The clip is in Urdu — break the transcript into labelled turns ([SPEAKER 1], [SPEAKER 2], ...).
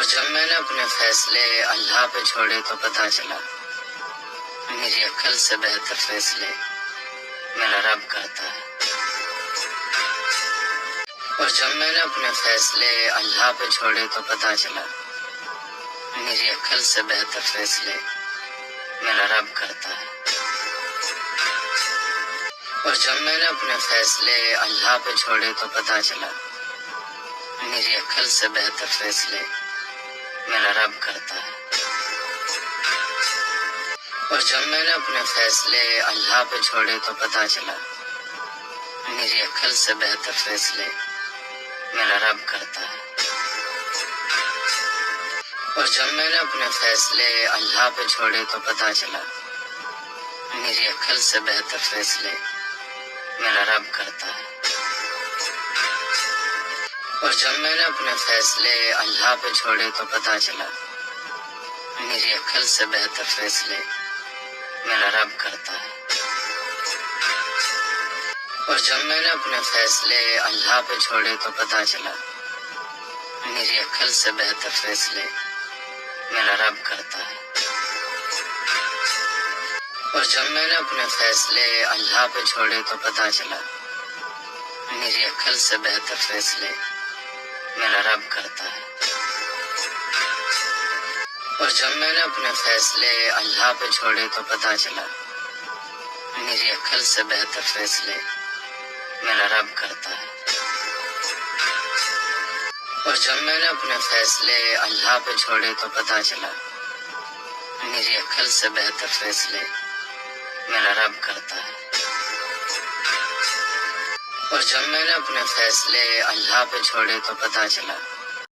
[SPEAKER 1] اور جب میں نے اپنے فیصلے اللہ پہ چھوڑے تو پتا چلا میری عقل سے بہتر فیصلے میرا رب کرتا ہے۔ اور جب میں نے اپنے فیصلے اللہ پہ چھوڑے تو پتا چلا میری عقل سے بہتر فیصلے میرا رب کرتا ہے۔ اور جب میں نے اپنے فیصلے اللہ پہ چھوڑے تو پتا چلا میری عقل سے بہتر فیصلے میرا رب کرتا ہے۔ اور جب میں نے اپنے فیصلے اللہ پہ چھوڑے تو پتا چلا میری عقل سے بہتر فیصلے میرا رب کرتا ہے۔ اور جب میں نے اپنے فیصلے اللہ پہ چھوڑے تو پتا چلا میری عقل سے بہتر فیصلے میرا رب کرتا ہے۔ اور جب میں نے اپنے فیصلے اللہ پہ چھوڑے تو پتا چلا میری عقل سے بہتر فیصلے میرا رب کرتا ہے۔ اور جب میں نے اپنے فیصلے اللہ پہ چھوڑے تو پتا چلا میری عقل سے بہتر فیصلے میرا رب کرتا ہے۔ اور جب میں نے اپنے فیصلے اللہ پہ چھوڑے تو پتا چلا میری عقل سے بہتر فیصلے میرا رب کرتا ہے۔ اور جب میں نے اپنے فیصلے اللہ پہ چھوڑے تو پتا چلا میری عقل سے بہتر فیصلے میرا رب کرتا ہے۔ اور جب میں نے اپنے فیصلے اللہ پہ چھوڑے تو پتا چلا میری عقل سے بہتر فیصلے میرا رب کرتا ہے۔ اور جب میں نے اپنے فیصلے اللہ پہ چھوڑے تو پتا چلا